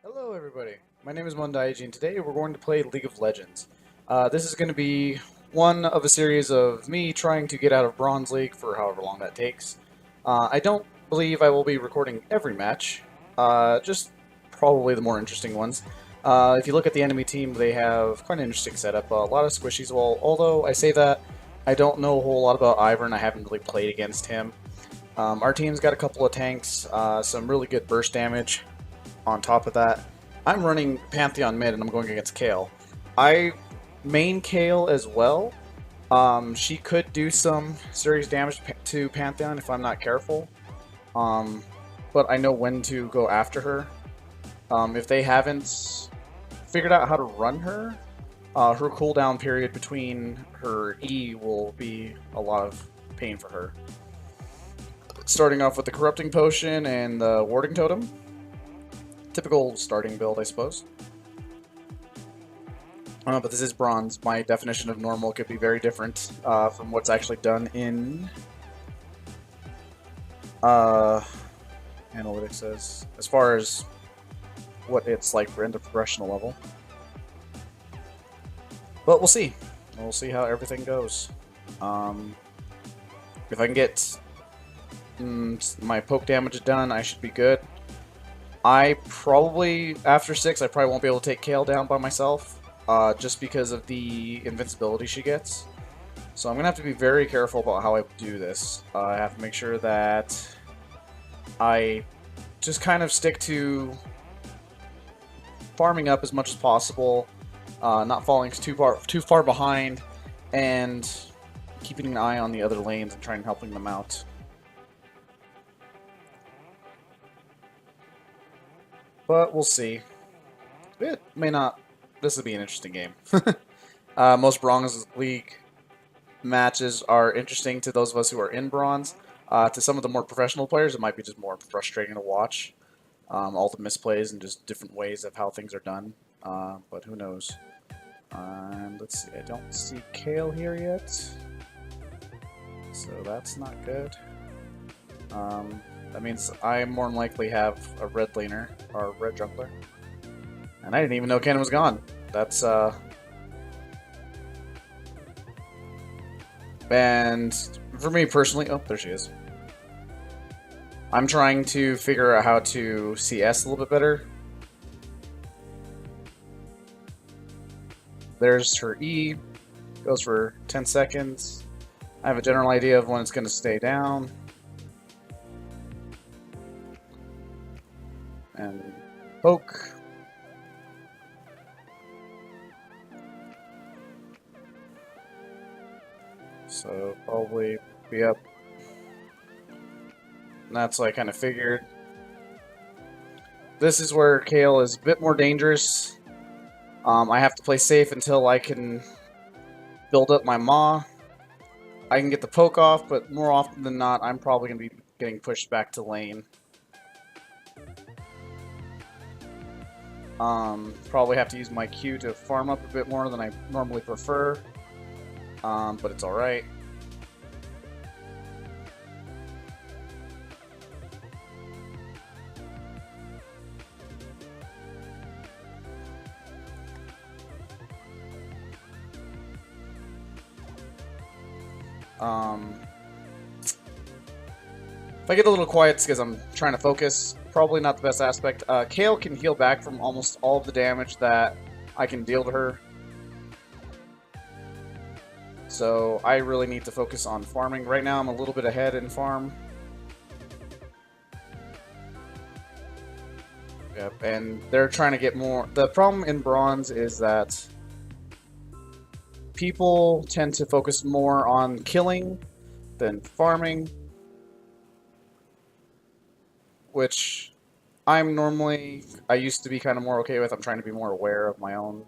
Hello everybody, my name is Mondaiji and today we're going to play League of Legends. This is going to be one of a series of me trying to get out of Bronze League for however long that takes. I don't believe I will be recording every match, just probably the more interesting ones. If you look at the enemy team, they have quite an interesting setup, a lot of squishies, although I say that, I don't know a whole lot about Ivern, and I haven't really played against him. Our team's got a couple of tanks, some really good burst damage, on top of that, I'm running Pantheon mid and I'm going against Kale. I main Kale as well. She could do some serious damage to Pantheon if I'm not careful. Um, but I know when to go after her. If they haven't figured out how to run her, her cooldown period between her E will be a lot of pain for her. Starting off with the Corrupting Potion and the Warding Totem. Typical starting build, I suppose. But this is bronze. My definition of normal could be very different from what's actually done in analytics as far as what it's like for end of progressional level. But we'll see. We'll see how everything goes. If I can get my poke damage done, I should be good. I probably, after 6, I probably won't be able to take Kale down by myself, just because of the invincibility she gets. So I'm going to have to be very careful about how I do this. I have to make sure that I just kind of stick to farming up as much as possible, not falling too far behind, and keeping an eye on the other lanes and trying helping them out. But we'll see. It may not. This will be an interesting game. Most Bronze League matches are interesting to those of us who are in Bronze. To some of the more professional players, it might be just more frustrating to watch. All the misplays and just different ways of how things are done. But who knows? Let's see. I don't see Kale here yet. So that's not good. That means I more than likely have a red laner, or a red jungler. And I didn't even know Cannon was gone. That's, And for me personally... Oh, there she is. I'm trying to figure out how to CS a little bit better. There's her E. Goes for 10 seconds. I have a general idea of when it's going to stay down. And poke. So probably be up. And that's what I kind of figured. This is where Kale is a bit more dangerous. I have to play safe until I can build up my Maw. I can get the poke off, but more often than not, I'm probably going to be getting pushed back to lane. Probably have to use my Q to farm up a bit more than I normally prefer, but it's alright. If I get a little quiet, it's because I'm trying to focus. Probably not the best aspect. Kale can heal back from almost all of the damage that I can deal to her. So I really need to focus on farming. Right now I'm a little bit ahead in farm. Yep, and they're trying to get more. The problem in Bronze is that people tend to focus more on killing than farming, which I used to be kind of more okay with. I'm trying to be more aware of my own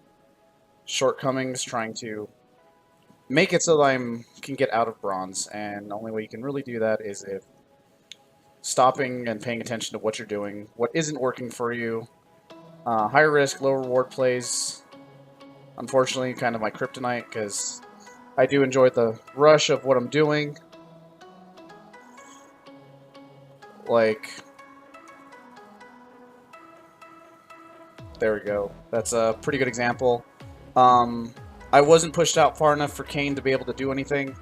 shortcomings, trying to make it so that I can get out of Bronze, and the only way you can really do that is if stopping and paying attention to what you're doing, what isn't working for you. High risk, low reward plays, unfortunately, kind of my kryptonite, because I do enjoy the rush of what I'm doing. Like, There we go. That's a pretty good example. I wasn't pushed out far enough for Kane to be able to do anything.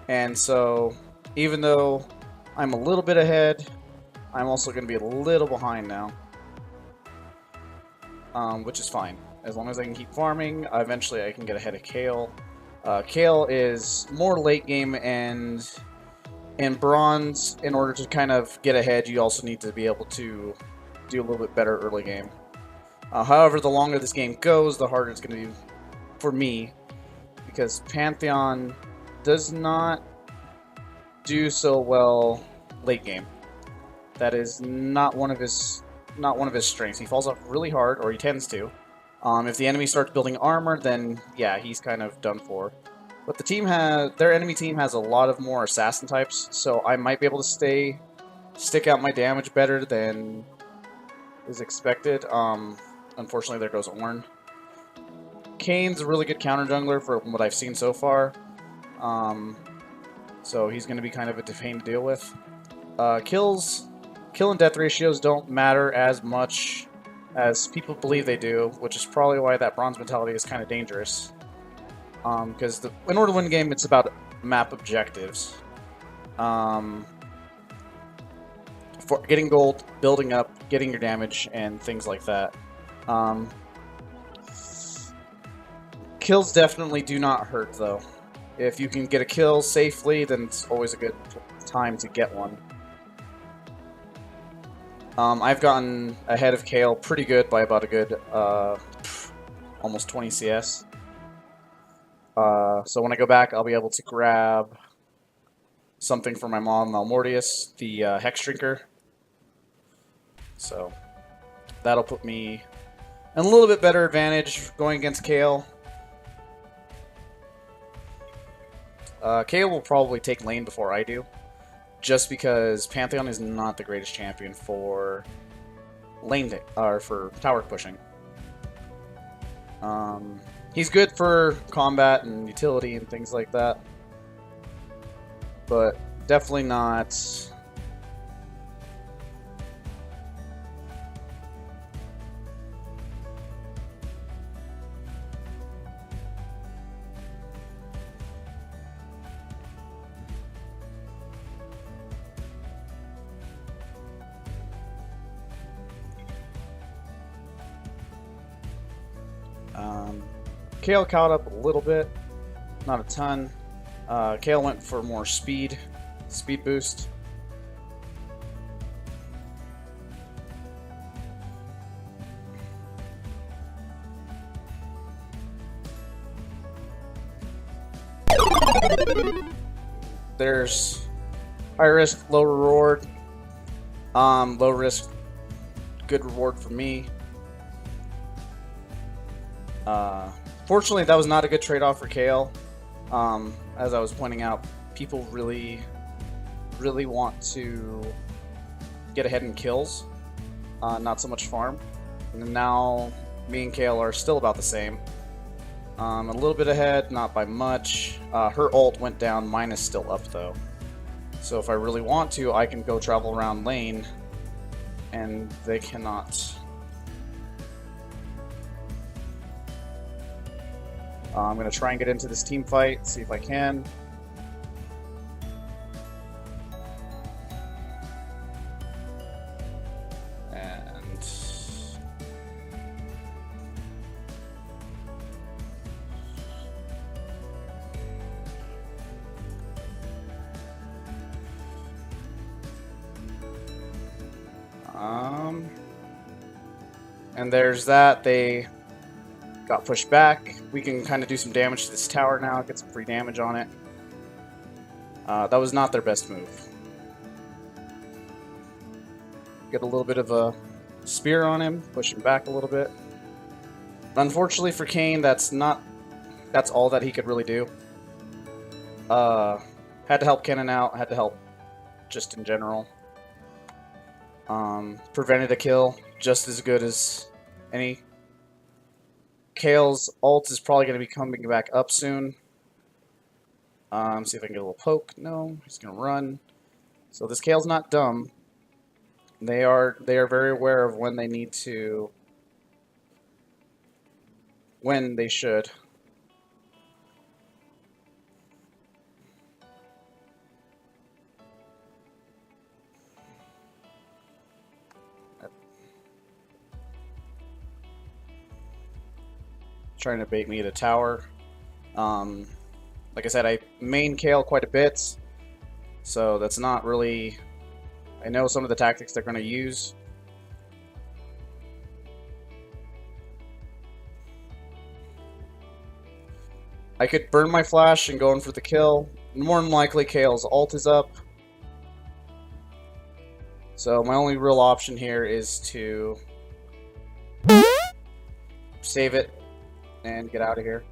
And so, even though I'm a little bit ahead, I'm also going to be a little behind now. Which is fine. As long as I can keep farming, eventually I can get ahead of Kale. Kale is more late game, and in bronze, in order to kind of get ahead, you also need to be able to do a little bit better early game. However, the longer this game goes, the harder it's going to be for me, because Pantheon does not do so well late game. That is not one of his strengths. He falls off really hard, or he tends to. If the enemy starts building armor, then yeah, he's kind of done for. But their enemy team has a lot of more assassin types, so I might be able to stick out my damage better than is expected. Unfortunately, there goes Ornn. Kane's a really good counter jungler from what I've seen so far. So he's going to be kind of a pain to deal with. Kill and death ratios don't matter as much as people believe they do, which is probably why that bronze mentality is kind of dangerous. Because in order to win the game, it's about map objectives. For getting gold, building up, getting your damage, and things like that. Kills definitely do not hurt, though. If you can get a kill safely, then it's always a good time to get one. I've gotten ahead of Kale pretty good by about a good, almost 20 CS. So when I go back, I'll be able to grab something for my mom, Malmortius, the Hex Drinker. So that'll put me in a little bit better advantage going against Kale. Kale will probably take lane before I do, just because Pantheon is not the greatest champion for for tower pushing. He's good for combat and utility and things like that, but definitely not. Kale caught up a little bit, not a ton. Kale went for more speed boost. There's high risk, low reward. Low risk, good reward for me. Fortunately, that was not a good trade-off for Kale. As I was pointing out, people really want to get ahead in kills, not so much farm. And now, me and Kale are still about the same. A little bit ahead, not by much. Her ult went down, mine is still up though. So if I really want to, I can go travel around lane, and they cannot. I'm going to try and get into this team fight, see if I can. And there's that. They got pushed back. We can kind of do some damage to this tower now, get some free damage on it. That was not their best move. Get a little bit of a spear on him, push him back a little bit. Unfortunately for Kane, that's all that he could really do. Had to help Kennen out, had to help just in general. Prevented a kill, just as good as any. Kale's ult is probably going to be coming back up soon. See if I can get a little poke. No, he's going to run. So this Kale's not dumb. They are very aware of when they need to when they should. Trying to bait me at a tower. Like I said, I main Kale quite a bit, so that's not really... I know some of the tactics they're going to use. I could burn my flash and go in for the kill. More than likely, Kale's ult is up. So my only real option here is to save it and get out of here.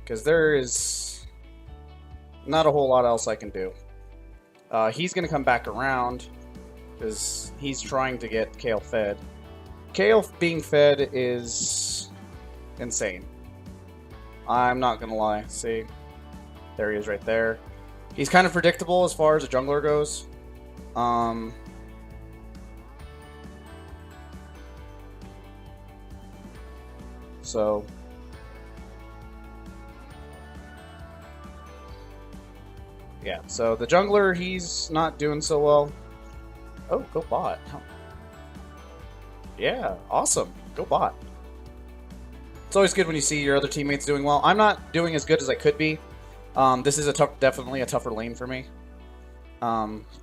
Because there is not a whole lot else I can do. He's going to come back around because he's trying to get Kale fed. Kale being fed is insane. I'm not going to lie. See? There he is right there. He's kind of predictable as far as a jungler goes. So... yeah, so the jungler, he's not doing so well. Oh, go bot. Yeah, awesome. Go bot. It's always good when you see your other teammates doing well. I'm not doing as good as I could be. This is definitely a tougher lane for me.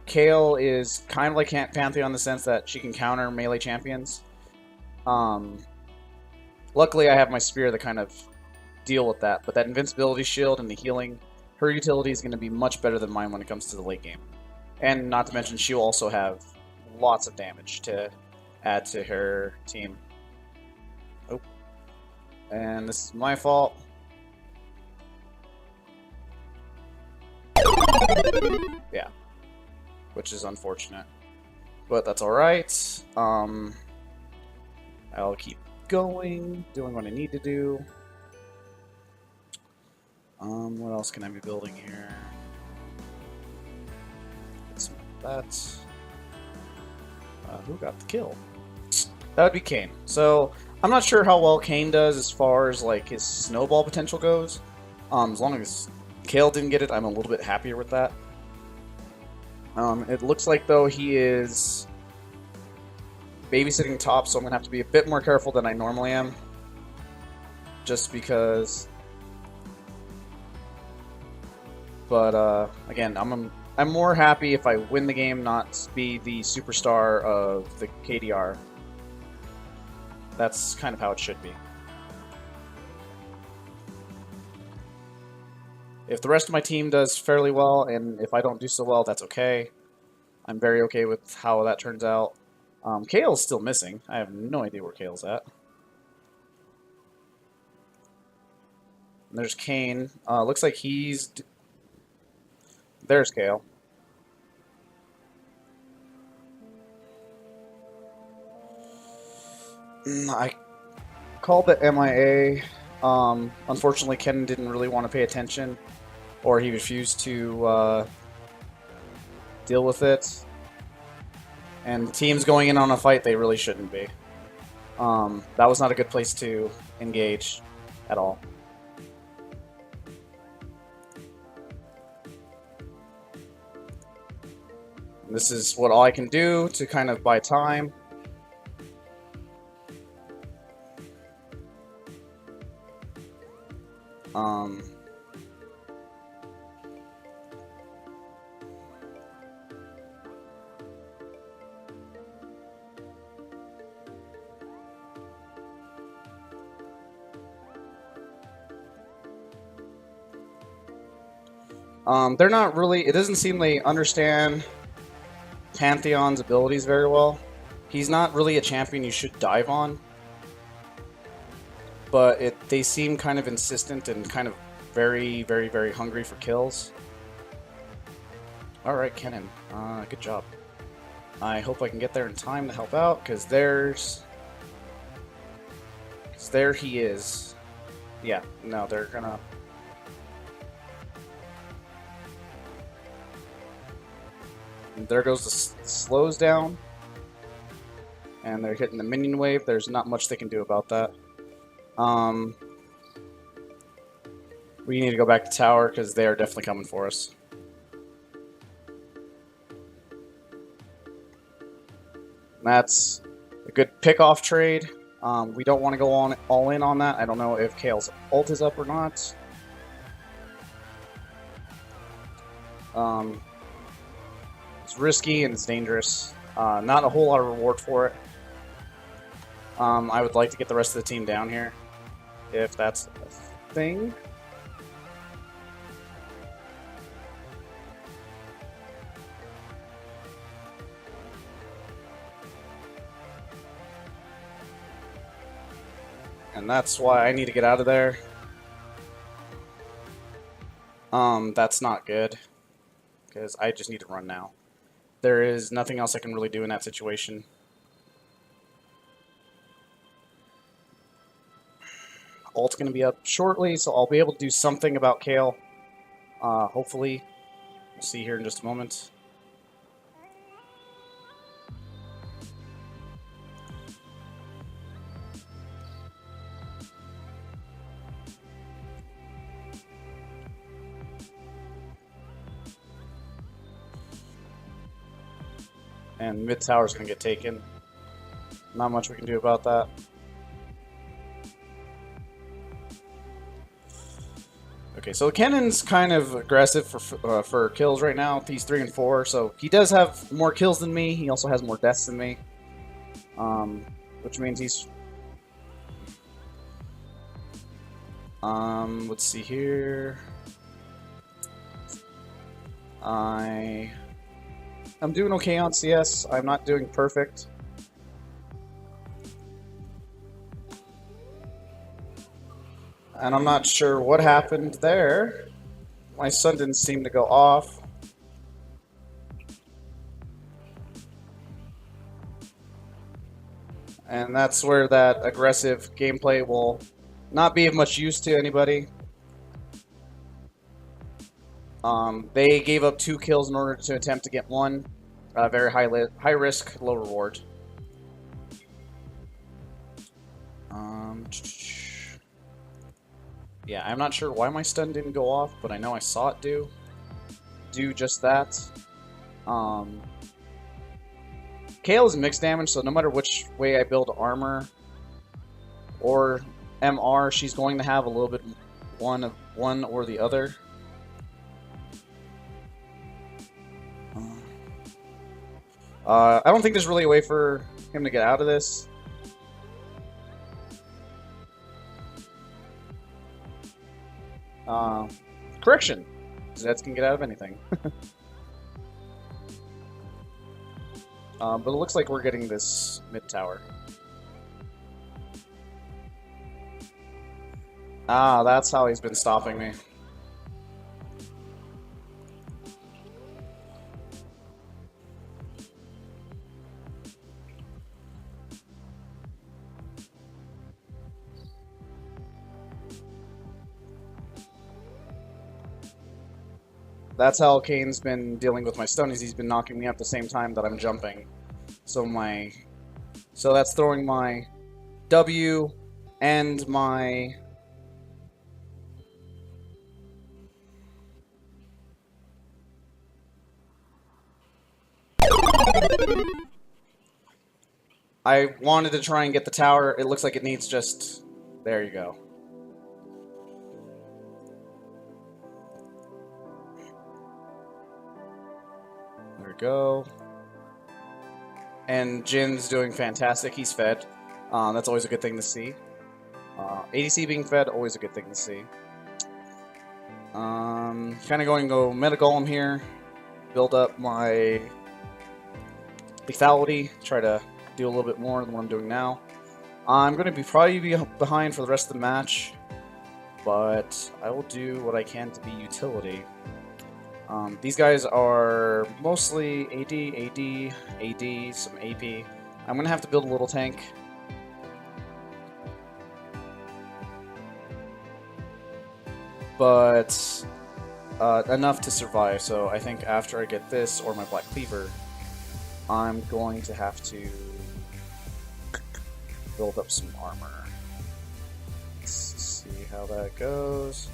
Kale is kind of like Pantheon in the sense that she can counter melee champions. Luckily, I have my spear to kind of deal with that, but that invincibility shield and the healing, her utility is going to be much better than mine when it comes to the late game. And not to mention, she'll also have lots of damage to add to her team. Oh. And this is my fault. Yeah. Which is unfortunate. But that's alright. I'll keep going, doing what I need to do. What else can I be building here? Get some of that. Who got the kill? That would be Kayn. So, I'm not sure how well Kayn does as far as like his snowball potential goes. As long as Kale didn't get it, I'm a little bit happier with that. It looks like though he is babysitting top, so I'm gonna have to be a bit more careful than I normally am. Just because. But again, I'm more happy if I win the game, not be the superstar of the KDR. That's kind of how it should be. If the rest of my team does fairly well, and if I don't do so well, that's okay. I'm very okay with how that turns out. Kale's still missing. I have no idea where Kale's at. And there's Kayn. Looks like he's... There's Kale. I called the MIA. Unfortunately, Ken didn't really want to pay attention, or he refused to deal with it. And teams going in on a fight they really shouldn't be. That was not a good place to engage at all. This is what all I can do to kind of buy time. They're not really... It doesn't seem they understand Pantheon's abilities very well. He's not really a champion you should dive on. But they seem kind of insistent and kind of very, very, very hungry for kills. Alright, Kennen. Good job. I hope I can get there in time to help out, because there's... there he is. Yeah, no, they're gonna... And there goes the slows down. and they're hitting the minion wave. There's not much they can do about that. We need to go back to tower because they are definitely coming for us. That's a good pick-off trade. We don't want to go all in on that. I don't know if Kale's ult is up or not. It's risky and it's dangerous. Not a whole lot of reward for it. I would like to get the rest of the team down here, if that's a thing. And that's why I need to get out of there. That's not good, because I just need to run now. There is nothing else I can really do in that situation. Ult's going to be up shortly, so I'll be able to do something about Kale. Hopefully. We'll see here in just a moment. And mid tower's going to get taken. Not much we can do about that. Okay, so Cannon's kind of aggressive for kills right now. He's 3 and 4, so he does have more kills than me. He also has more deaths than me, which means he's. Let's see here. I'm doing okay on CS. I'm not doing perfect. And I'm not sure what happened there. My sun didn't seem to go off. And that's where that aggressive gameplay will not be of much use to anybody. They gave up 2 kills in order to attempt to get 1. Very high risk, low reward. Yeah, I'm not sure why my stun didn't go off, but I know I saw it do just that. Kale is mixed damage, so no matter which way I build armor or MR, she's going to have a little bit one or the other. I don't think there's really a way for him to get out of this. Correction. Zeds can get out of anything. But it looks like we're getting this mid tower. Ah, that's how he's been stopping me. That's how Kane's been dealing with my stun, is he's been knocking me up the same time that I'm jumping. So that's throwing my W and my I wanted to try and get the tower. It looks like it needs just... There you go. There we go. And Jin's doing fantastic. He's fed. That's always a good thing to see. ADC being fed, always a good thing to see. Kind of going to go Meta Golem here. Build up my lethality. Try to do a little bit more than what I'm doing now. I'm going to probably be behind for the rest of the match, but I will do what I can to be utility. These guys are mostly AD, some AP. I'm going to have to build a little tank. But enough to survive, so I think after I get this or my Black Cleaver, I'm going to have to build up some armor. Let's see how that goes.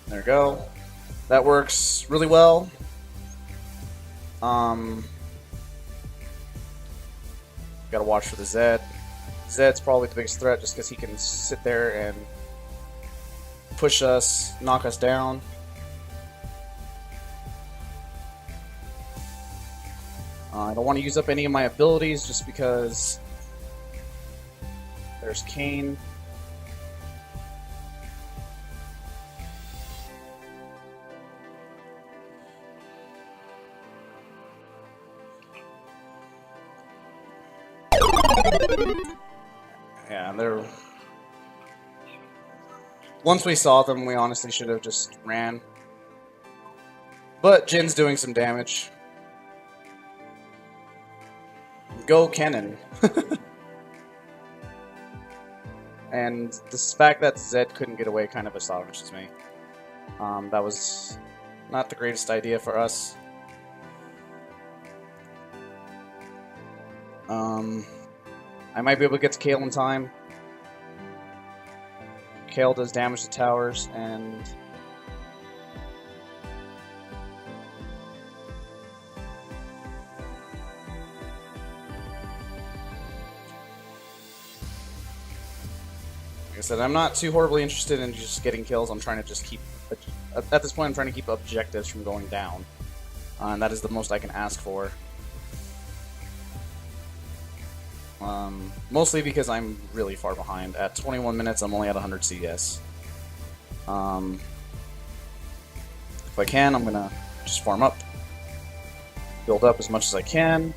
There we go. That works really well. Gotta watch for the Zed. Zed's probably the biggest threat just because he can sit there and push us, knock us down. I don't want to use up any of my abilities just because there's Kane. Yeah, they're... Once we saw them, we honestly should have just ran. But Jin's doing some damage. Go Kennen. And the fact that Zed couldn't get away kind of astonishes me. That was not the greatest idea for us. I might be able to get to Kale in time. Kale does damage to towers, and like I said, I'm not too horribly interested in just getting kills. I'm trying to just keep, at this point, I'm trying to keep objectives from going down. And that is the most I can ask for. Mostly because I'm really far behind. At 21 minutes, I'm only at 100 CS. If I can, I'm gonna just farm up. Build up as much as I can.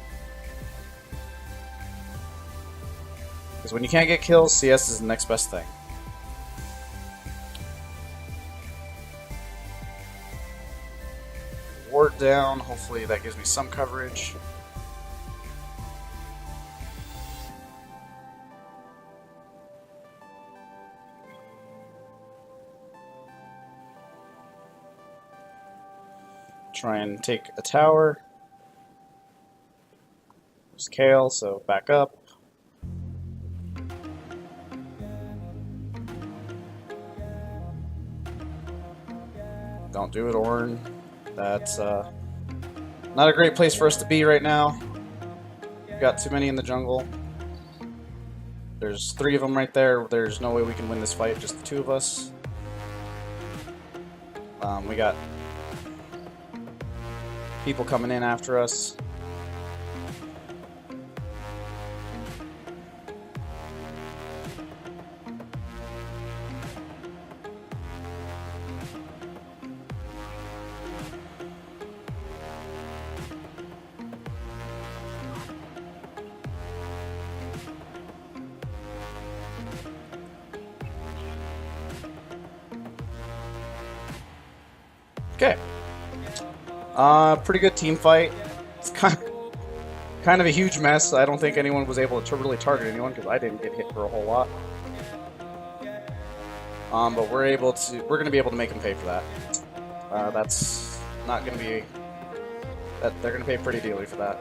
Because when you can't get kills, CS is the next best thing. Ward down, hopefully that gives me some coverage. Try and take a tower. There's Kale, so back up. Don't do it, Ornn. That's not a great place for us to be right now. We've got too many in the jungle. There's 3 of them right there. There's no way we can win this fight, just the 2 of us. We got people coming in after us. Okay. Pretty good team fight. It's kind of a huge mess. I don't think anyone was able to really target anyone because I didn't get hit for a whole lot. But we're gonna be able to make them pay for that. That's not gonna be. They're gonna pay pretty dearly for that.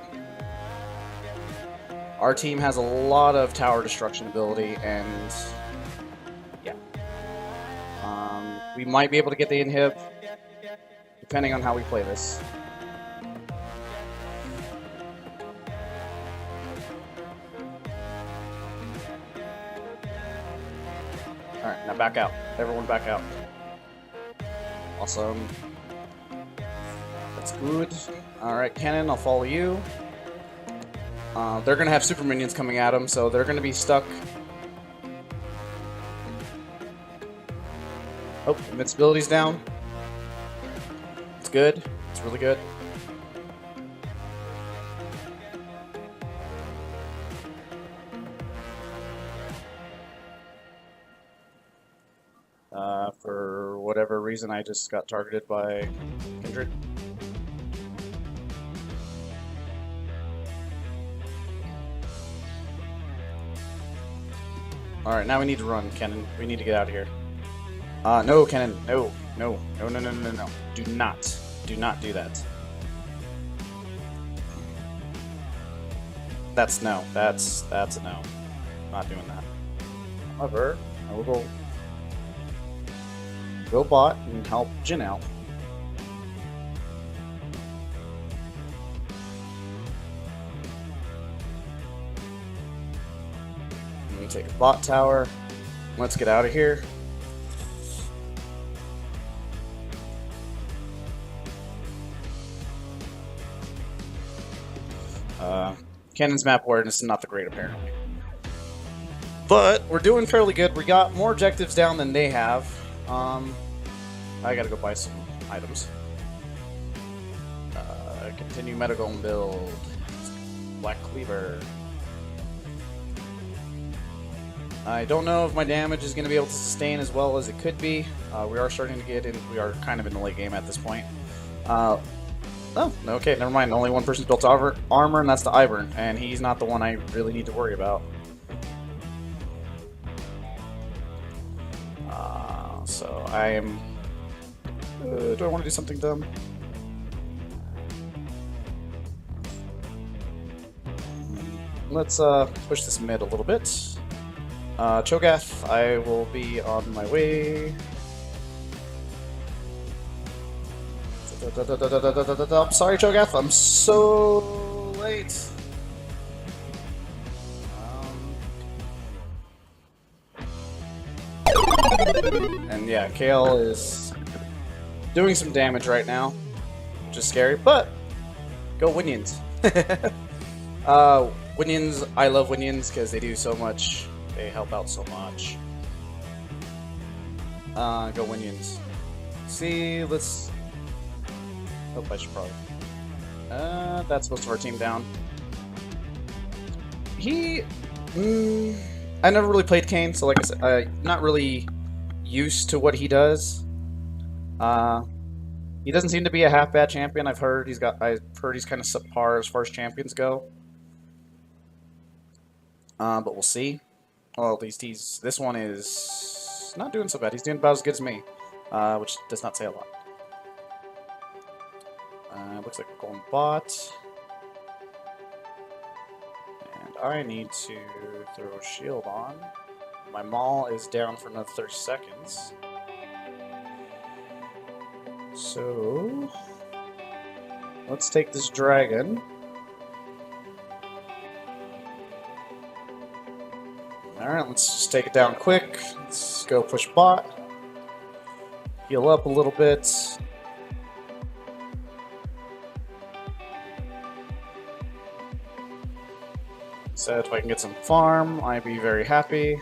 Our team has a lot of tower destruction ability, and yeah, we might be able to get the inhib. Depending on how we play this. Alright, now back out. Everyone back out. Awesome. That's good. Alright, Cannon, I'll follow you. They're gonna have super minions coming at them, so they're gonna be stuck. Oh, invincibility's down. It's good. It's really good. For whatever reason, I just got targeted by Kindred. Alright, now we need to run, Kennen. We need to get out of here. No, Kennen. No. No. No, no, no, no, no. Do not. Do not do that. That's no. That's a no. Not doing that. However, I will go bot and help Jin out. Let me take a bot tower. Let's get out of here. Cannon's map awareness is not the great, apparently. But we're doing fairly good. We got more objectives down than they have. I gotta go buy some items. Continue Metagolem build. Black Cleaver. I don't know if my damage is going to be able to sustain as well as it could be. We are starting to get in. We are kind of in the late game at this point. Oh, okay, never mind. Only one person's built armor, and that's the Ivern, and he's not the one I really need to worry about. So I am... do I want to do something dumb? Let's push this mid a little bit. Cho'Gath, I will be on my way. I'm sorry, Cho'Gath, I'm so late. And yeah, Kale is doing some damage right now, which is scary, but go Winions. Winions, I love Winions because they do so much, they help out so much. Go Winions. See, let's... Oh, I should probably... that's most of our team down. He... I never really played Kayn, so like I said, not really used to what he does. He doesn't seem to be a half-bad champion. I've heard he's kind of subpar as far as champions go. But we'll see. Well, at least this one is not doing so bad. He's doing about as good as me, which does not say a lot. Looks like we're going bot. And I need to throw a shield on. My Maul is down for another 30 seconds. So, let's take this dragon. Alright, let's just take it down quick. Let's go push bot. Heal up a little bit. So if I can get some farm, I'd be very happy.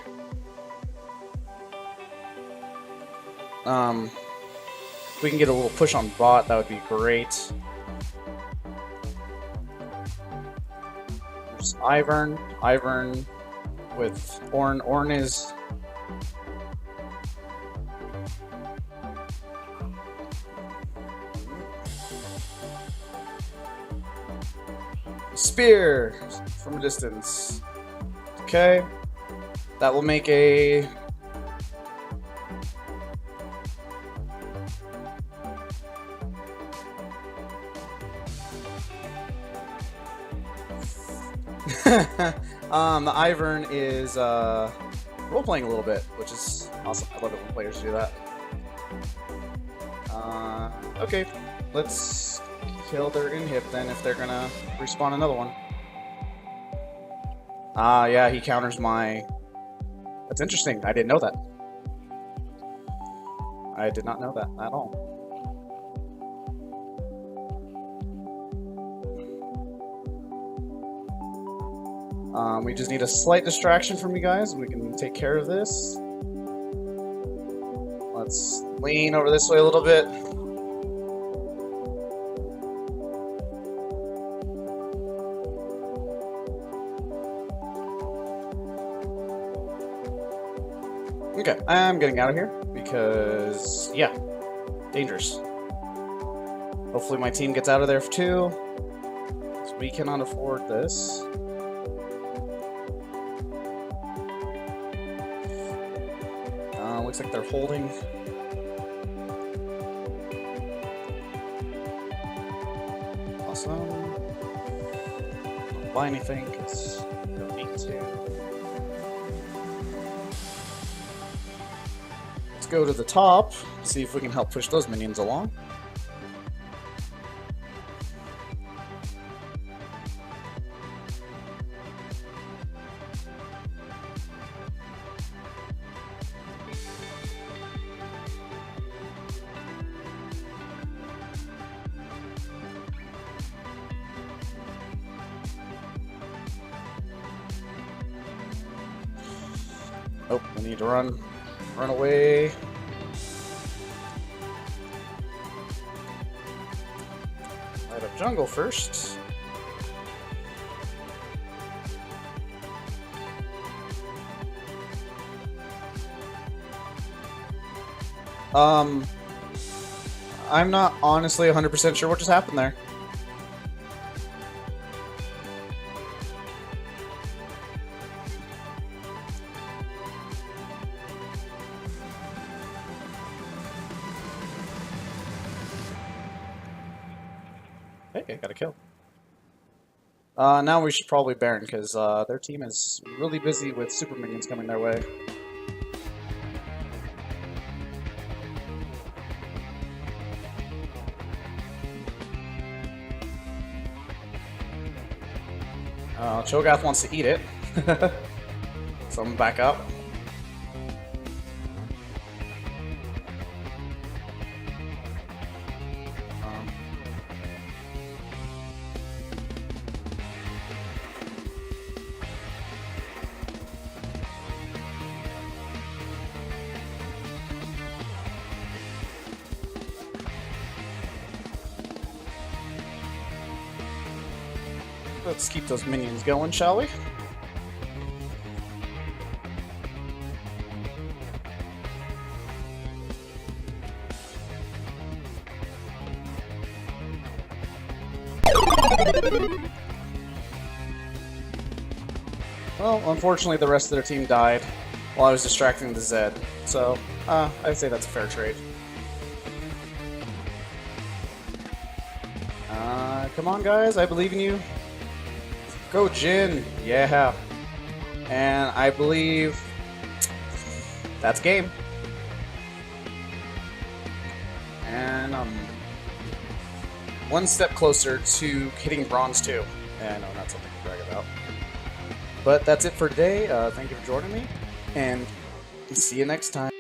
If we can get a little push on bot, that would be great. There's Ivern. Ivern with Ornn. Ornn is... Spear from a distance. Okay. That will make a... The Ivern is role-playing a little bit, which is awesome. I love it when players do that. Okay, let's kill their inhib then if they're gonna respawn another one. Yeah, he counters my... That's interesting. I didn't know that. I did not know that at all. We just need a slight distraction from you guys, and we can take care of this. Let's lean over this way a little bit. Okay, I'm getting out of here because, yeah, dangerous. Hopefully my team gets out of there too, because we cannot afford this. Looks like they're holding. Awesome. buy anything, because we don't need to. Let's go to the top, see if we can help push those minions along. Oh, we need to run away. Light up jungle first. I'm not honestly 100% sure what just happened there. Hey, I got a kill. Now we should probably Baron, because their team is really busy with super minions coming their way. Cho'Gath wants to eat it, so I'm back up. Let's keep those minions going, shall we? Well, unfortunately the rest of their team died while I was distracting the Zed, so I'd say that's a fair trade. Come on guys, I believe in you. Go Jin, yeah. And I believe that's game. And one step closer to hitting bronze 2. Yeah, no, not something to brag about. But that's it for today. Thank you for joining me, and see you next time.